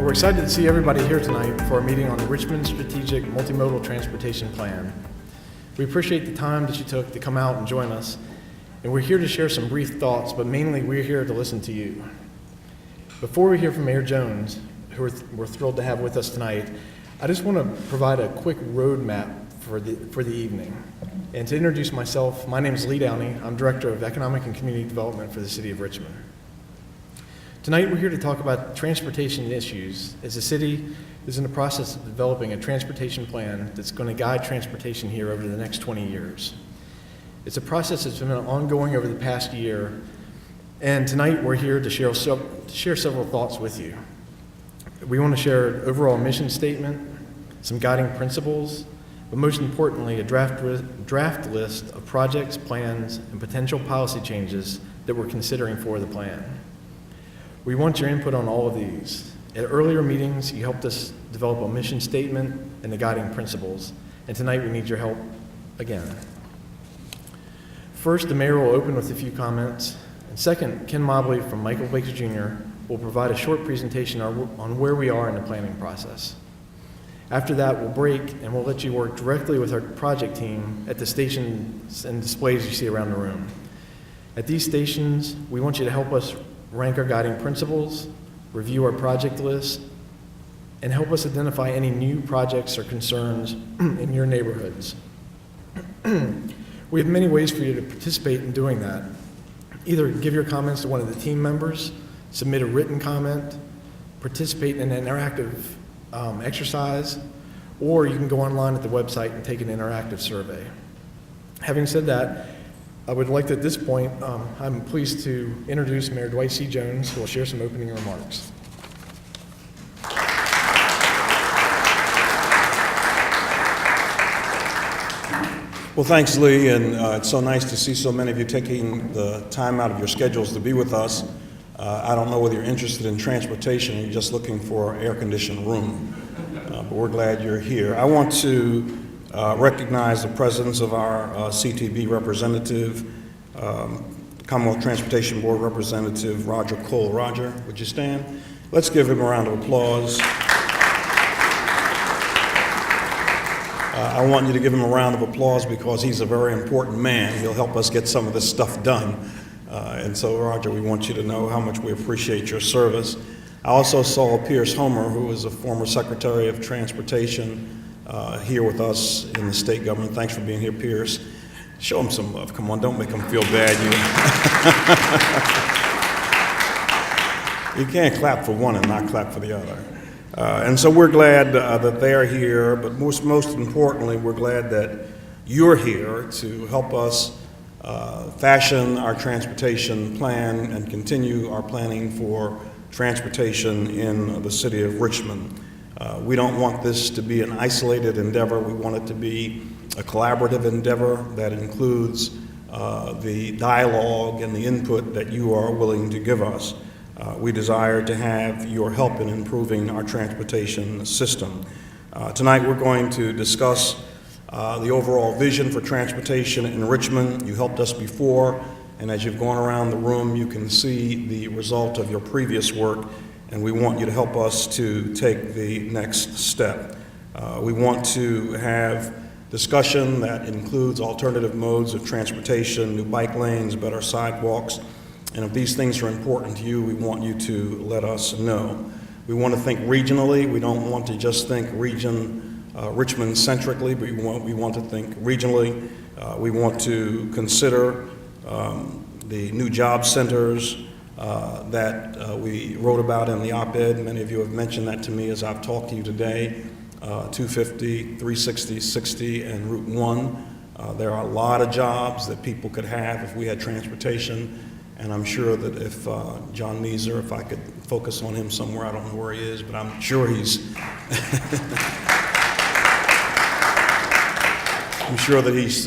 We're excited to see everybody here tonight for our meeting on the Richmond Strategic Multimodal Transportation Plan. We appreciate the time that you took to come out and join us, and we're here to share some brief thoughts, but mainly we're here to listen to you. Before we hear from Mayor Jones, who we're thrilled to have with us tonight, I just want to provide a quick roadmap for the evening. And to introduce myself, my name is Lee Downey. I'm Director of Economic and Community Development for the City of Richmond. Tonight we're here to talk about transportation issues as the city is in the process of developing a transportation plan that's going to guide transportation here over the next 20 years. It's a process that's been ongoing over the past year, and tonight we're here to share several thoughts with you. We want to share an overall mission statement, some guiding principles, but most importantly, a draft list of projects, plans, and potential policy changes that we're considering for the plan. We want your input on all of these. At earlier meetings, you helped us develop a mission statement and the guiding principles, and tonight we need your help again. First, the mayor will open with a few comments, and second, Ken Mobley from Michael Baker Jr. will provide a short presentation on where we are in the planning process. After that, we'll break and we'll let you work directly with our project team at the stations and displays you see around the room. At these stations, we want you to help us rank our guiding principles, review our project list, and help us identify any new projects or concerns in your neighborhoods. We have many ways for you to participate in doing that. Either give your comments to one of the team members, submit a written comment, participate in an interactive exercise, or you can go online at the website and take an interactive survey. Having said that, I would like to, at this point, I'm pleased to introduce Mayor Dwight C. Jones, who will share some opening remarks. Well, thanks, Lee, and it's so nice to see so many of you taking the time out of your schedules to be with us. I don't know whether you're interested in transportation or you're just looking for an air-conditioned room, but we're glad you're here. I want to recognize the presence of our CTB representative, Commonwealth Transportation Board Representative Roger Cole. Roger, would you stand? Let's give him a round of applause. I want you to give him a round of applause because he's a very important man. He'll help us get some of this stuff done. And so, Roger, we want you to know how much we appreciate your service. I also saw Pierce Homer, who is a former Secretary of Transportation, here with us in the state government. Thanks for being here, Pierce. Show him some love. Come on, don't make him feel bad. You can't clap for one and not clap for the other. And so we're glad that they're here, but most importantly, we're glad that you're here to help us fashion our transportation plan and continue our planning for transportation in the city of Richmond. We don't want this to be an isolated endeavor. We want it to be a collaborative endeavor that includes the dialogue and the input that you are willing to give us. We desire to have your help in improving our transportation system. Tonight we're going to discuss the overall vision for transportation in Richmond. You helped us before, and as you've gone around the room, you can see the result of your previous work, and we want you to help us to take the next step. We want to have discussion that includes alternative modes of transportation, new bike lanes, better sidewalks, and if these things are important to you, we want you to let us know. We want to think regionally. We don't want to just think Richmond-centrically, but we want to think regionally. We want to consider the new job centers that we wrote about in the op-ed. Many of you have mentioned that to me as I've talked to you today. 250, 360, 60, and Route 1. There are a lot of jobs that people could have if we had transportation. And I'm sure that if John Meeser, if I could focus on him somewhere, I don't know where he is, but I'm sure he's, I'm sure that he's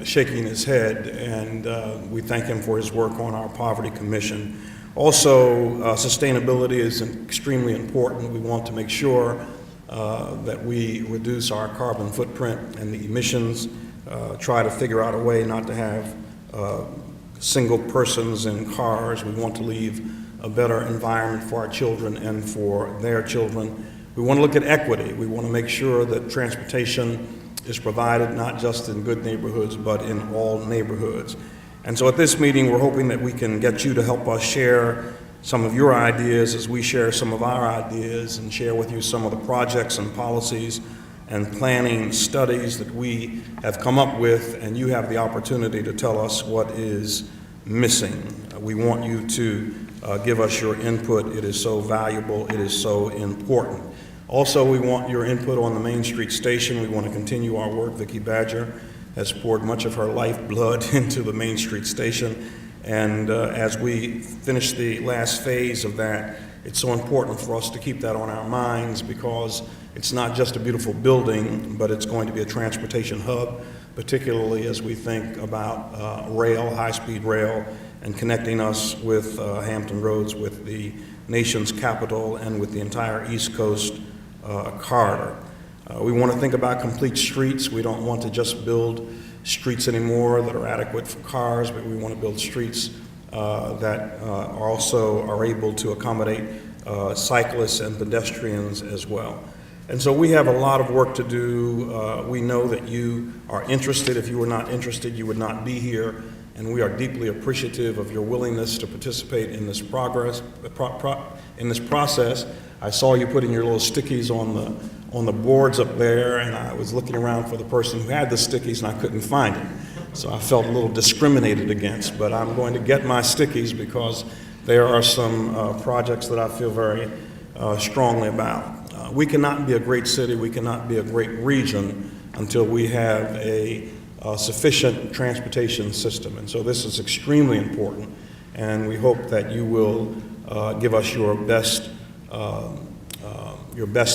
shaking his head, and we thank him for his work on our Poverty Commission. Also, sustainability is extremely important. We want to make sure that we reduce our carbon footprint and the emissions, try to figure out a way not to have single persons in cars. We want to leave a better environment for our children and for their children. We want to look at equity. We want to make sure that transportation is provided not just in good neighborhoods, but in all neighborhoods. And so at this meeting, we're hoping that we can get you to help us share some of your ideas as we share some of our ideas and share with you some of the projects and policies and planning studies that we have come up with, and you have the opportunity to tell us what is missing. We want you to give us your input. It is so valuable. It is so important. Also, we want your input on the Main Street station. We want to continue our work. Vicki Badger has poured much of her lifeblood into the Main Street station. And as we finish the last phase of that, it's so important for us to keep that on our minds, because it's not just a beautiful building, but it's going to be a transportation hub, particularly as we think about rail, high-speed rail, and connecting us with Hampton Roads, with the nation's capital, and with the entire East Coast corridor. We want to think about complete streets. We don't want to just build streets anymore that are adequate for cars, but we want to build streets that also are able to accommodate cyclists and pedestrians as well. And so we have a lot of work to do. We know that you are interested. If you were not interested, you would not be here. And we are deeply appreciative of your willingness to participate in this in this process. I saw you putting your little stickies on the boards up there, and I was looking around for the person who had the stickies, and I couldn't find it. So I felt a little discriminated against, but I'm going to get my stickies because there are some projects that I feel very strongly about. We cannot be a great city, we cannot be a great region until we have a sufficient transportation system. And so this is extremely important, and we hope that you will give us your best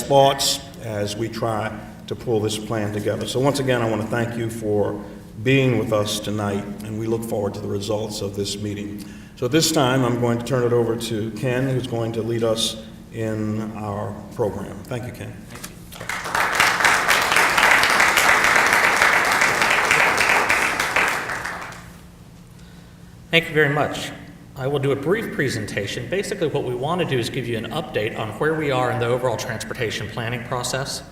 thoughts as we try to pull this plan together. So once again, I want to thank you for being with us tonight, and we look forward to the results of this meeting. So at this time, I'm going to turn it over to Ken, who's going to lead us in our program. Thank you, Ken. Thank you very much. I will do a brief presentation. Basically, what we want to do is give you an update on where we are in the overall transportation planning process.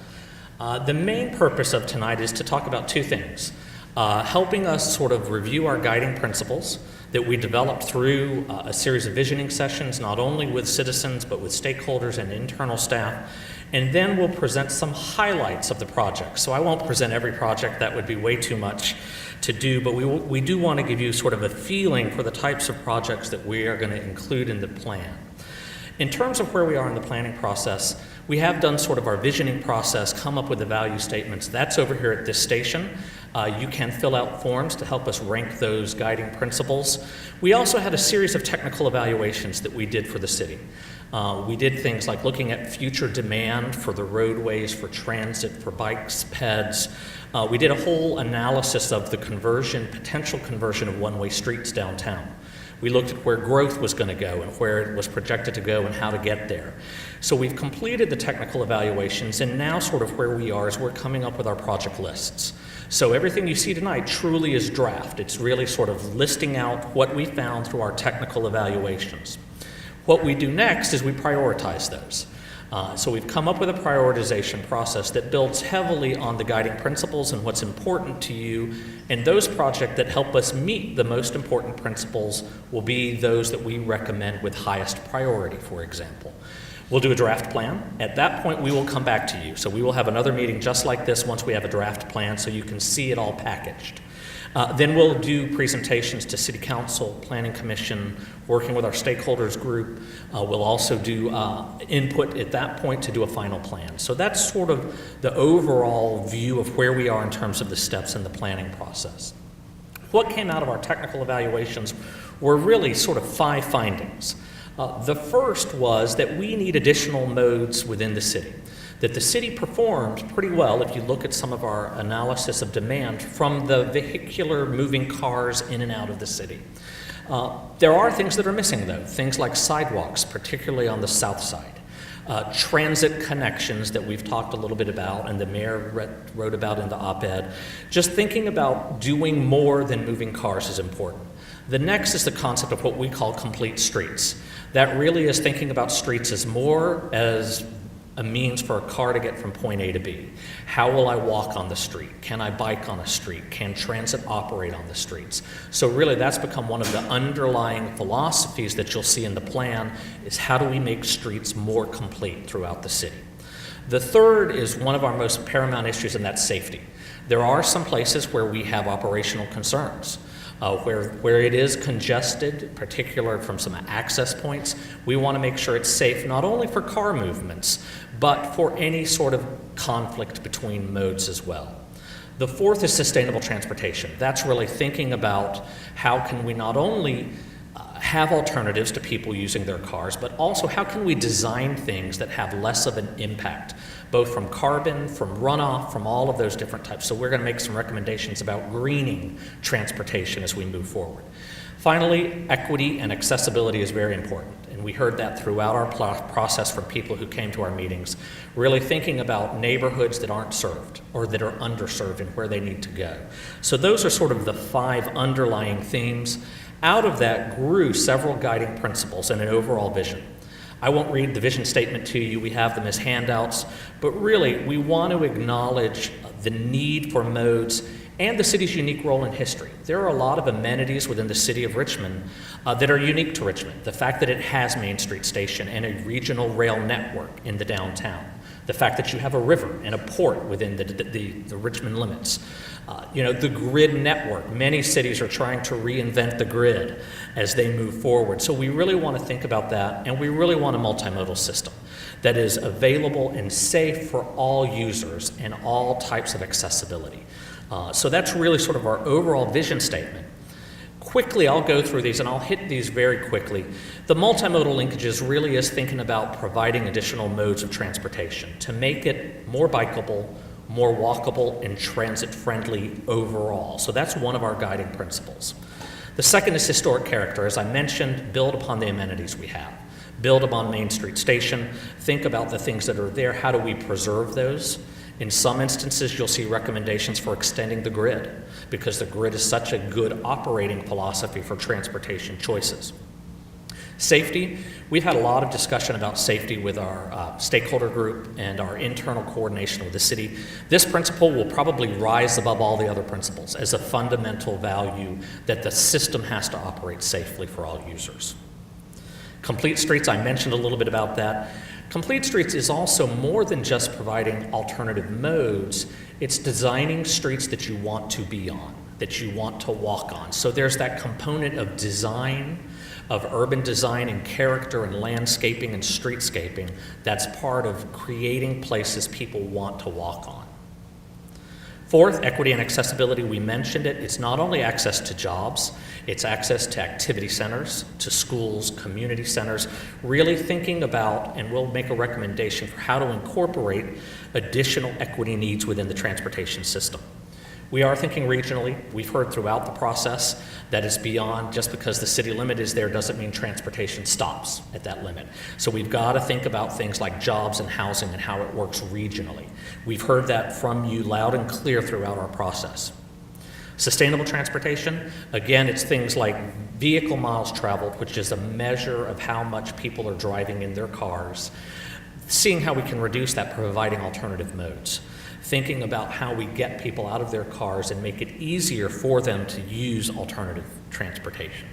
The main purpose of tonight is to talk about two things. Helping us sort of review our guiding principles that we developed through a series of visioning sessions, not only with citizens, but with stakeholders and internal staff. And then we'll present some highlights of the project. So I won't present every project, that would be way too much to do, but we do want to give you sort of a feeling for the types of projects that we are going to include in the plan. In terms of where we are in the planning process, we have done sort of our visioning process, come up with the value statements. That's over here at this station. You can fill out forms to help us rank those guiding principles. We also had a series of technical evaluations that we did for the city. We did things like looking at future demand for the roadways, for transit, for bikes, peds. We did a whole analysis of the potential conversion of one-way streets downtown. We looked at where growth was going to go and where it was projected to go and how to get there. So we've completed the technical evaluations, and now sort of where we are is we're coming up with our project lists. So everything you see tonight truly is draft. It's really sort of listing out what we found through our technical evaluations. What we do next is we prioritize those. So we've come up with a prioritization process that builds heavily on the guiding principles and what's important to you, and those projects that help us meet the most important principles will be those that we recommend with highest priority, for example. We'll do a draft plan. At that point, we will come back to you. So we will have another meeting just like this once we have a draft plan so you can see it all packaged. Then we'll do presentations to City Council, Planning Commission, working with our stakeholders group. We'll also do input at that point to do a final plan. So that's sort of the overall view of where we are in terms of the steps in the planning process. What came out of our technical evaluations were really sort of 5 findings. The first was that we need additional modes within the city. That the city performed pretty well if you look at some of our analysis of demand from the vehicular moving cars in and out of the city. There are things that are missing though, things like sidewalks, particularly on the south side. transit connections that we've talked a little bit about and the mayor wrote about in the op-ed. Just thinking about doing more than moving cars is important. The next is the concept of what we call complete streets. That really is thinking about streets as more as a means for a car to get from point A to B. How will I walk on the street? Can I bike on a street? Can transit operate on the streets? So really that's become one of the underlying philosophies that you'll see in the plan is how do we make streets more complete throughout the city? The third is one of our most paramount issues, and that's safety. There are some places where we have operational concerns. Where it is congested, particularly from some access points, we want to make sure it's safe not only for car movements, but for any sort of conflict between modes as well. The fourth is sustainable transportation. That's really thinking about how can we not only have alternatives to people using their cars, but also how can we design things that have less of an impact, both from carbon, from runoff, from all of those different types. So we're going to make some recommendations about greening transportation as we move forward. Finally, equity and accessibility is very important, and we heard that throughout our process from people who came to our meetings, really thinking about neighborhoods that aren't served or that are underserved and where they need to go. So those are sort of the 5 underlying themes. Out of that grew several guiding principles and an overall vision. I won't read the vision statement to you, we have them as handouts, but really we want to acknowledge the need for modes and the city's unique role in history. There are a lot of amenities within the city of Richmond that are unique to Richmond. The fact that it has Main Street Station and a regional rail network in the downtown. The fact that you have a river and a port within the Richmond limits. The grid network. Many cities are trying to reinvent the grid as they move forward. So we really want to think about that, and we really want a multimodal system that is available and safe for all users and all types of accessibility. So that's really sort of our overall vision statement. Quickly, I'll go through these and I'll hit these very quickly. The multimodal linkages really is thinking about providing additional modes of transportation to make it more bikeable, more walkable, and transit-friendly overall. So that's one of our guiding principles. The second is historic character. As I mentioned, build upon the amenities we have. Build upon Main Street Station. Think about the things that are there. How do we preserve those? In some instances, you'll see recommendations for extending the grid because the grid is such a good operating philosophy for transportation choices. Safety, we've had a lot of discussion about safety with our stakeholder group and our internal coordination with the city. This principle will probably rise above all the other principles as a fundamental value that the system has to operate safely for all users. Complete streets, I mentioned a little bit about that. Complete streets is also more than just providing alternative modes. It's designing streets that you want to be on, that you want to walk on. So there's that component of design, of urban design and character and landscaping and streetscaping that's part of creating places people want to walk on. Fourth, equity and accessibility, we mentioned it. It's not only access to jobs, it's access to activity centers, to schools, community centers, really thinking about, and we'll make a recommendation for how to incorporate additional equity needs within the transportation system. We are thinking regionally. We've heard throughout the process that it's beyond just because the city limit is there doesn't mean transportation stops at that limit. So we've got to think about things like jobs and housing and how it works regionally. We've heard that from you loud and clear throughout our process. Sustainable transportation, again, it's things like vehicle miles traveled, which is a measure of how much people are driving in their cars, seeing how we can reduce that, providing alternative modes. Thinking about how we get people out of their cars and make it easier for them to use alternative transportation.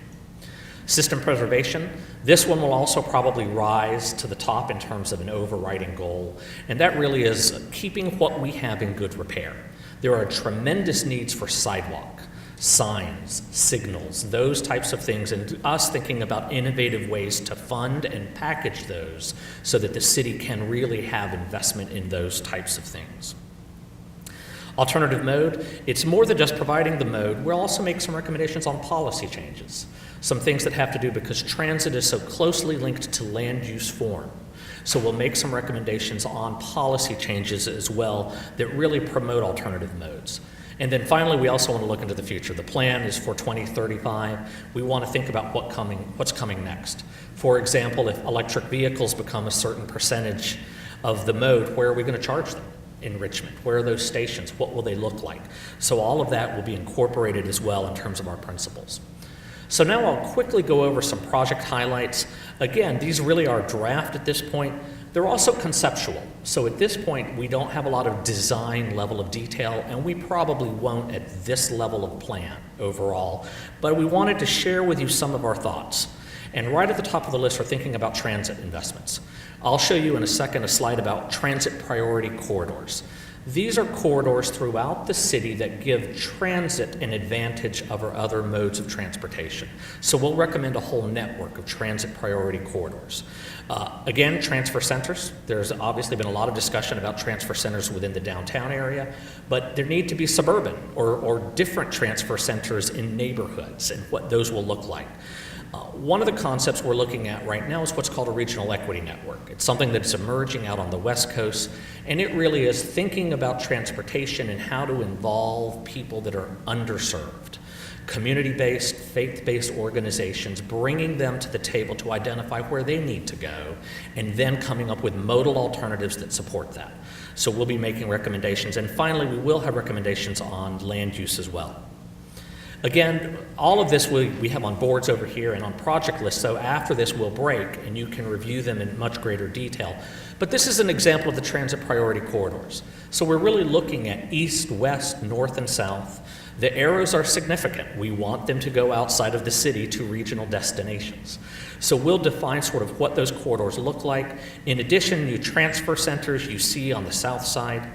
System preservation, this one will also probably rise to the top in terms of an overriding goal, and that really is keeping what we have in good repair. There are tremendous needs for sidewalk, signs, signals, those types of things, and us thinking about innovative ways to fund and package those so that the city can really have investment in those types of things. Alternative mode, it's more than just providing the mode. We'll also make some recommendations on policy changes, some things that have to do because transit is so closely linked to land use form. So we'll make some recommendations on policy changes as well that really promote alternative modes. And then finally, we also want to look into the future. The plan is for 2035. We want to think about what's coming next. For example, if electric vehicles become a certain percentage of the mode, where are we going to charge them in Richmond? Where are those stations? What will they look like? So all of that will be incorporated as well in terms of our principles. So now I'll quickly go over some project highlights. Again, these really are draft at this point. They're also conceptual. So at this point, we don't have a lot of design level of detail, and we probably won't at this level of plan overall. But we wanted to share with you some of our thoughts. And right at the top of the list, we're thinking about transit investments. I'll show you in a second a slide about transit priority corridors. These are corridors throughout the city that give transit an advantage over other modes of transportation. So we'll recommend a whole network of transit priority corridors. Again, transfer centers. There's obviously been a lot of discussion about transfer centers within the downtown area, but there need to be suburban or different transfer centers in neighborhoods and what those will look like. One of the concepts we're looking at right now is what's called a regional equity network. It's something that's emerging out on the West Coast, and it really is thinking about transportation and how to involve people that are underserved. Community-based, faith-based organizations, bringing them to the table to identify where they need to go, and then coming up with modal alternatives that support that. So we'll be making recommendations, and finally, we will have recommendations on land use as well. Again, all of this we have on boards over here and on project lists, so after this we'll break and you can review them in much greater detail. But this is an example of the transit priority corridors. So we're really looking at east, west, north, and south. The arrows are significant. We want them to go outside of the city to regional destinations. So we'll define sort of what those corridors look like. In addition, new transfer centers you see on the south side,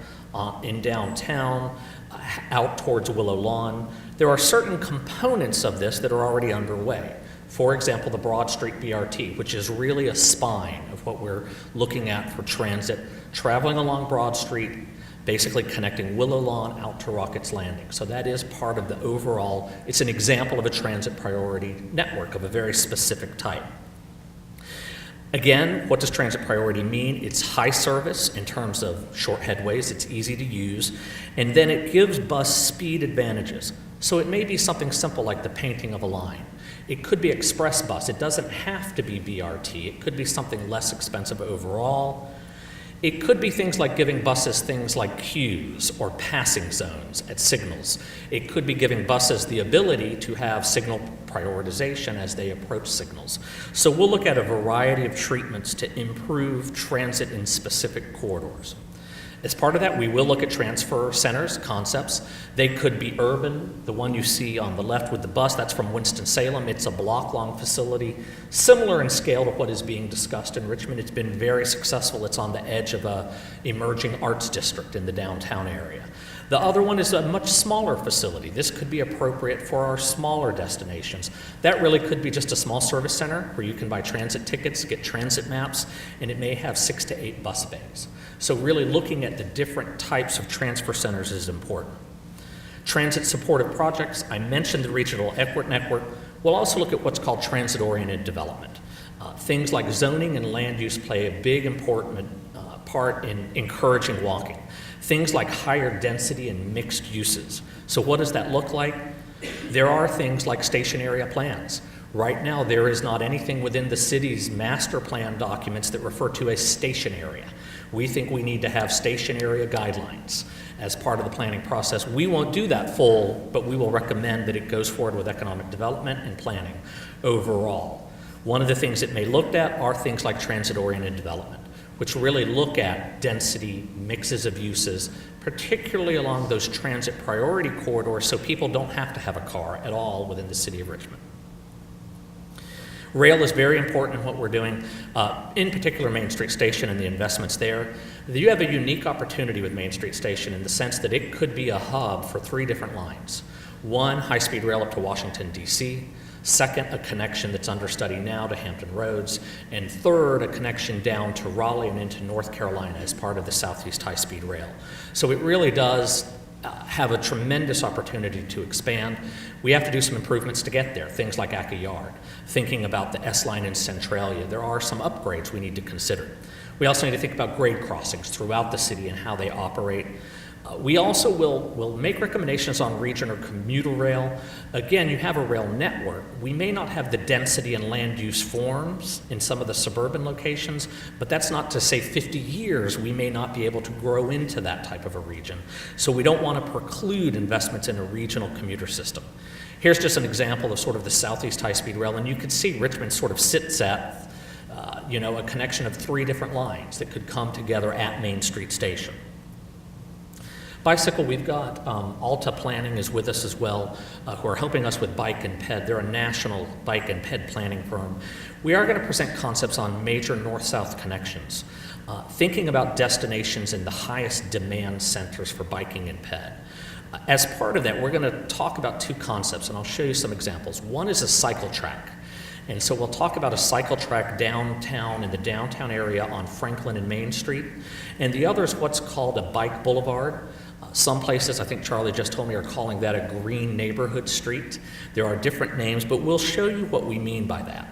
in downtown, out towards Willow Lawn. There are certain components of this that are already underway. For example, the Broad Street BRT, which is really a spine of what we're looking at for transit, traveling along Broad Street, basically connecting Willow Lawn out to Rockets Landing. So that is part of the overall, it's an example of a transit priority network of a very specific type. Again, what does transit priority mean? It's high service in terms of short headways, it's easy to use, and then it gives bus speed advantages. So it may be something simple like the painting of a line. It could be express bus, it doesn't have to be BRT, it could be something less expensive overall. It could be things like giving buses things like queues or passing zones at signals. It could be giving buses the ability to have signal prioritization as they approach signals. So we'll look at a variety of treatments to improve transit in specific corridors. As part of that, we will look at transfer centers, concepts. They could be urban. The one you see on the left with the bus, that's from Winston-Salem. It's a block-long facility, similar in scale to what is being discussed in Richmond. It's been very successful. It's on the edge of an emerging arts district in the downtown area. The other one is a much smaller facility. This could be appropriate for our smaller destinations. That really could be just a small service center where you can buy transit tickets, get transit maps, and it may have 6 to 8 bus bays. So really looking at the different types of transfer centers is important. Transit supportive projects, I mentioned the regional equity network. We'll also look at what's called transit-oriented development. Things like zoning and land use play a big important part in encouraging walking. Things like higher density and mixed uses. So what does that look like? There are things like station area plans. Right now, there is not anything within the city's master plan documents that refer to a station area. We think we need to have station area guidelines as part of the planning process. We won't do that full, but we will recommend that it goes forward with economic development and planning overall. One of the things it may look at are things like transit-oriented development, which really look at density, mixes of uses, particularly along those transit priority corridors so people don't have to have a car at all within the city of Richmond. Rail is very important in what we're doing, in particular Main Street Station and the investments there. You have a unique opportunity with Main Street Station in the sense that it could be a hub for 3 different lines. One, high-speed rail up to Washington, D.C. Second, a connection that's under study now to Hampton Roads. And third, a connection down to Raleigh and into North Carolina as part of the Southeast High-Speed Rail. So it really does have a tremendous opportunity to expand. We have to do some improvements to get there, things like Acca Yard, thinking about the S-Line in Centralia. There are some upgrades we need to consider. We also need to think about grade crossings throughout the city and how they operate. We also will make recommendations on region or commuter rail. Again, you have a rail network. We may not have the density and land use forms in some of the suburban locations, but that's not to say 50 years we may not be able to grow into that type of a region. So we don't want to preclude investments in a regional commuter system. Here's just an example of sort of the Southeast High-Speed Rail, and you can see Richmond sort of sits at a connection of 3 different lines that could come together at Main Street Station. Bicycle, we've got Alta Planning is with us as well, who are helping us with bike and ped. They're a national bike and ped planning firm. We are going to present concepts on major north-south connections, thinking about destinations in the highest demand centers for biking and ped. As part of that, we're going to talk about 2 concepts, and I'll show you some examples. One is a Cycletrack. And so we'll talk about a Cycletrack downtown in the downtown area on Franklin and Main Street. And the other is what's called a bike boulevard. Some places, I think Charlie just told me, are calling that a green neighborhood street. There are different names, but we'll show you what we mean by that.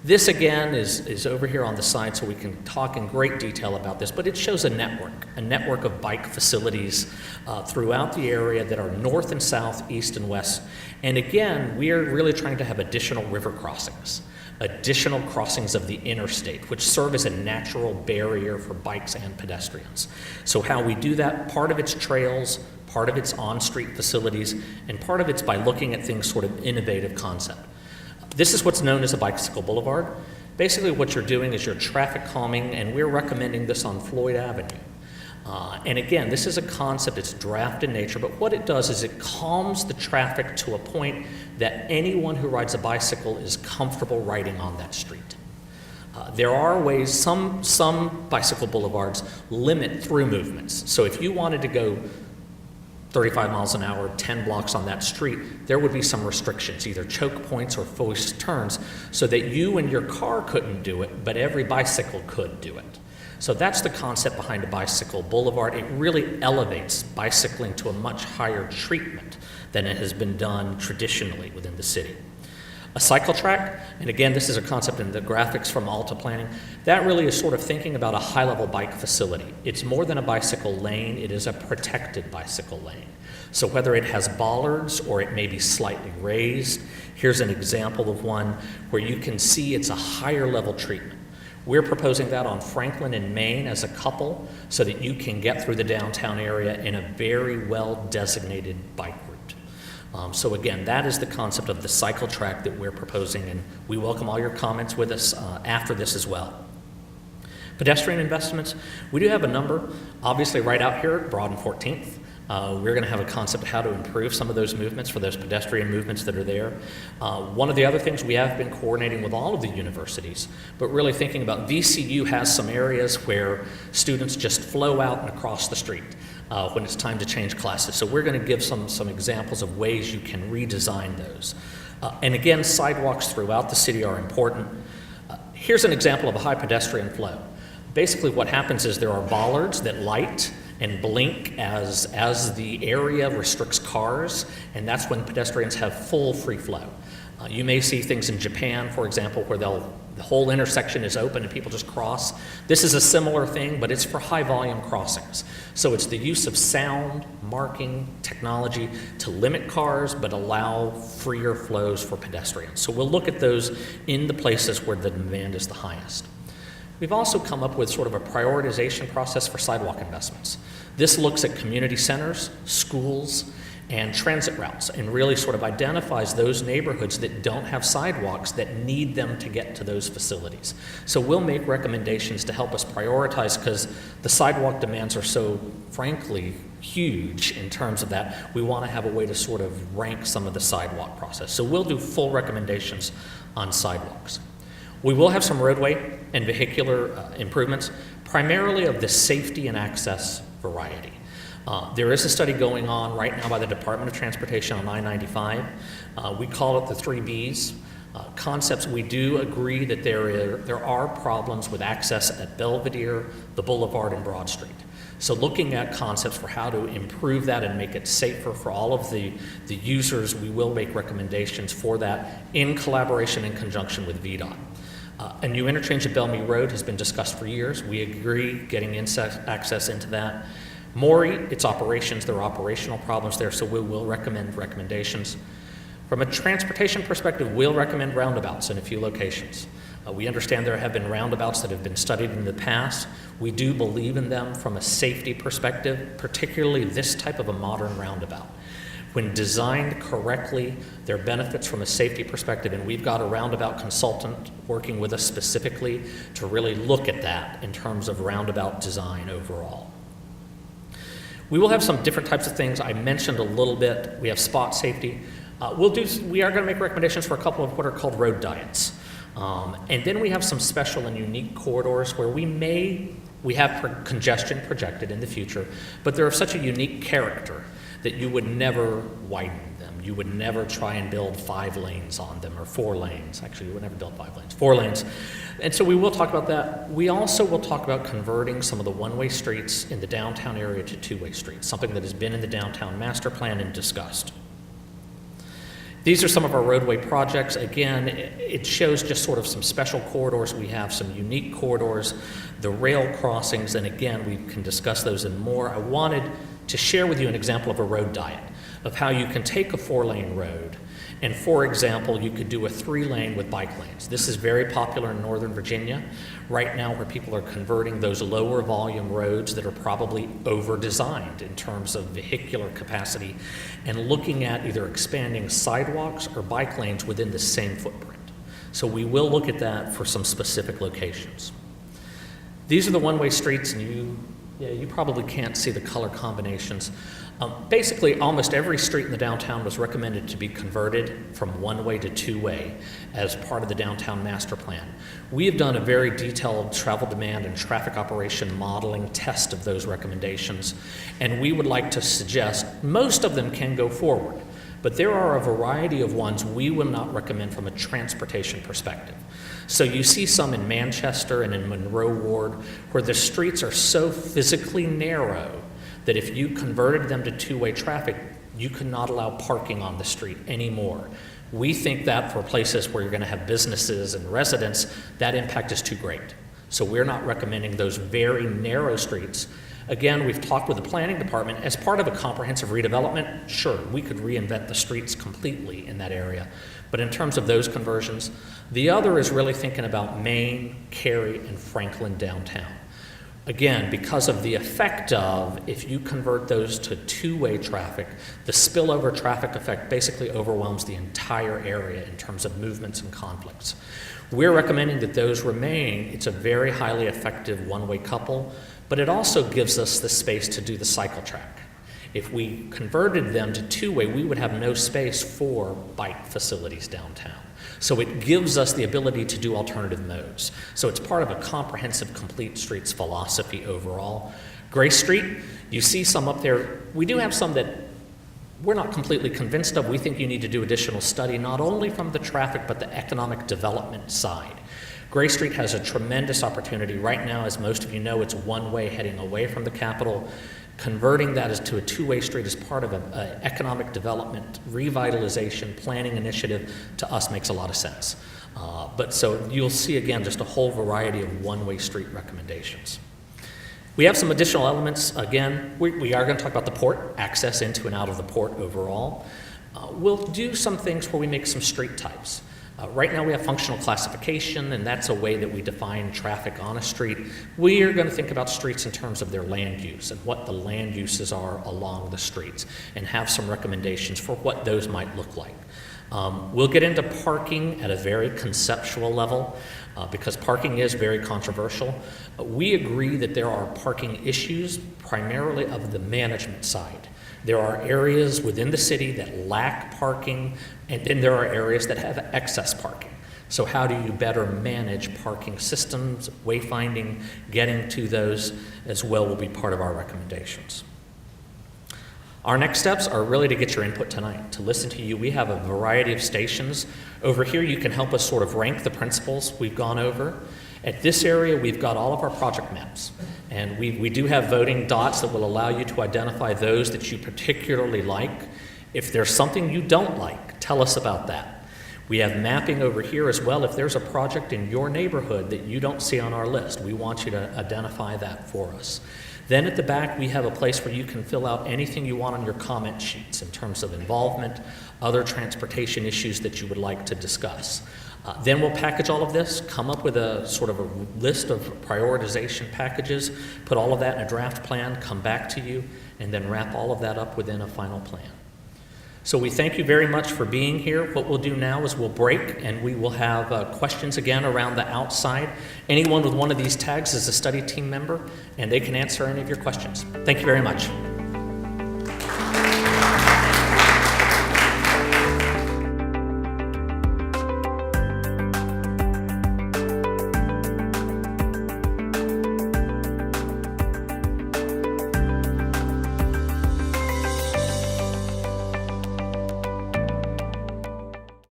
This, again, is over here on the side, so we can talk in great detail about this, but it shows a network of bike facilities throughout the area that are north and south, east and west. And again, we are really trying to have additional river crossings, additional crossings of the interstate, which serve as a natural barrier for bikes and pedestrians. So how we do that, part of it's trails, part of it's on-street facilities, and part of it's by looking at things sort of innovative concept. This is what's known as a bicycle boulevard. Basically what you're doing is you're traffic calming, and we're recommending this on Floyd Avenue. And again, this is a concept, it's draft in nature, but what it does is it calms the traffic to a point that anyone who rides a bicycle is comfortable riding on that street. There are ways, some bicycle boulevards limit through movements. So if you wanted to go 35 miles an hour, 10 blocks on that street, there would be some restrictions, either choke points or forced turns, so that you and your car couldn't do it, but every bicycle could do it. So that's the concept behind a bicycle boulevard. It really elevates bicycling to a much higher treatment than it has been done traditionally within the city. A Cycletrack, and again, this is a concept in the graphics from Alta Planning, that really is sort of thinking about a high-level bike facility. It's more than a bicycle lane, it is a protected bicycle lane. So whether it has bollards or it may be slightly raised, here's an example of one where you can see it's a higher level treatment. We're proposing that on Franklin and Main as a couple so that you can get through the downtown area in a very well-designated bike route. So again, that is the concept of the Cycletrack that we're proposing, and we welcome all your comments with us after this as well. Pedestrian investments, we do have a number, obviously right out here at Broad and 14th. We're going to have a concept of how to improve some of those movements for those pedestrian movements that are there. One of the other things we have been coordinating with all of the universities, but really thinking about VCU has some areas where students just flow out and across the street when it's time to change classes. So we're going to give some examples of ways you can redesign those. And again, sidewalks throughout the city are important. Here's an example of a high pedestrian flow. Basically what happens is there are bollards that light and blink as the area restricts cars, and that's when pedestrians have full free flow. You may see things in Japan, for example, where the whole intersection is open and people just cross. This is a similar thing, but it's for high volume crossings. So it's the use of sound, marking, technology to limit cars, but allow freer flows for pedestrians. So we'll look at those in the places where the demand is the highest. We've also come up with sort of a prioritization process for sidewalk investments. This looks at community centers, schools, and transit routes, and really sort of identifies those neighborhoods that don't have sidewalks that need them to get to those facilities. So we'll make recommendations to help us prioritize, because the sidewalk demands are so, frankly, huge in terms of that. We want to have a way to sort of rank some of the sidewalk process. So we'll do full recommendations on sidewalks. We will have some roadway and vehicular improvements, primarily of the safety and access variety. There is a study going on right now by the Department of Transportation on I-95. We call it the 3 Bs. Concepts, we do agree that there are problems with access at Belvedere, the Boulevard, and Broad Street. So looking at concepts for how to improve that and make it safer for all of the users, we will make recommendations for that in collaboration in conjunction with VDOT. A new interchange at Bellamy Road has been discussed for years. We agree getting access into that. Maury, it's operations. There are operational problems there, so we will recommend recommendations. From a transportation perspective, we'll recommend roundabouts in a few locations. We understand there have been roundabouts that have been studied in the past. We do believe in them from a safety perspective, particularly this type of a modern roundabout. When designed correctly, there are benefits from a safety perspective, and we've got a roundabout consultant working with us specifically to really look at that in terms of roundabout design overall. We will have some different types of things. I mentioned a little bit. We have spot safety. We are going to make recommendations for a couple of what are called road diets. And then we have some special and unique corridors where we have congestion projected in the future, but they're of such a unique character that you would never widen them. You would never try and build 5 lanes on them, or 4 lanes. Actually, you would never build 5 lanes, 4 lanes. And so we will talk about that. We also will talk about converting some of the one-way streets in the downtown area to two-way streets, something that has been in the downtown master plan and discussed. These are some of our roadway projects. Again, it shows just sort of some special corridors. We have some unique corridors, the rail crossings, and again, we can discuss those and more. I wanted to share with you an example of a road diet, of how you can take a 4-lane road, and for example, you could do a 3-lane with bike lanes. This is very popular in Northern Virginia right now, where people are converting those lower volume roads that are probably over-designed in terms of vehicular capacity, and looking at either expanding sidewalks or bike lanes within the same footprint. So we will look at that for some specific locations. These are the one-way streets, and you probably can't see the color combinations. Basically, almost every street in the downtown was recommended to be converted from one-way to two-way as part of the downtown master plan. We have done a very detailed travel demand and traffic operation modeling test of those recommendations, and we would like to suggest most of them can go forward, but there are a variety of ones we will not recommend from a transportation perspective. So you see some in Manchester and in Monroe Ward where the streets are so physically narrow that if you converted them to two-way traffic, you could not allow parking on the street anymore. We think that for places where you're going to have businesses and residents, that impact is too great. So we're not recommending those very narrow streets. Again, we've talked with the planning department. As part of a comprehensive redevelopment, sure, we could reinvent the streets completely in that area. But in terms of those conversions, the other is really thinking about Main, Cary, and Franklin downtown. Again, because of the effect of, if you convert those to two-way traffic, the spillover traffic effect basically overwhelms the entire area in terms of movements and conflicts. We're recommending that those remain. It's a very highly effective one-way couple, but it also gives us the space to do the Cycletrack. If we converted them to two-way, we would have no space for bike facilities downtown. So it gives us the ability to do alternative modes. So it's part of a comprehensive complete streets philosophy overall. Grace Street, you see some up there. We do have some that we're not completely convinced of. We think you need to do additional study, not only from the traffic, but the economic development side. Grace Street has a tremendous opportunity. Right now, as most of you know, it's one-way heading away from the Capitol. Converting that to a two-way street as part of an economic development, revitalization, planning initiative, to us makes a lot of sense. But so you'll see, again, just a whole variety of one-way street recommendations. We have some additional elements. Again, we are going to talk about the port, access into and out of the port overall. We'll do some things where we make some street types. Right now we have functional classification, and that's a way that we define traffic on a street. We are going to think about streets in terms of their land use and what the land uses are along the streets, and have some recommendations for what those might look like. We'll get into parking at a very conceptual level because parking is very controversial. We agree that there are parking issues primarily of the management side. There are areas within the city that lack parking, and then there are areas that have excess parking. So how do you better manage parking systems, wayfinding, getting to those as well will be part of our recommendations. Our next steps are really to get your input tonight, to listen to you. We have a variety of stations. Over here you can help us sort of rank the principles we've gone over. At this area, we've got all of our project maps, and we do have voting dots that will allow you to identify those that you particularly like. If there's something you don't like, tell us about that. We have mapping over here as well. If there's a project in your neighborhood that you don't see on our list, we want you to identify that for us. Then at the back, we have a place where you can fill out anything you want on your comment sheets in terms of involvement, other transportation issues that you would like to discuss. Then we'll package all of this, come up with a sort of a list of prioritization packages, put all of that in a draft plan, come back to you, and then wrap all of that up within a final plan. So we thank you very much for being here. What we'll do now is we'll break, and we will have questions again around the outside. Anyone with one of these tags is a study team member, and they can answer any of your questions. Thank you very much.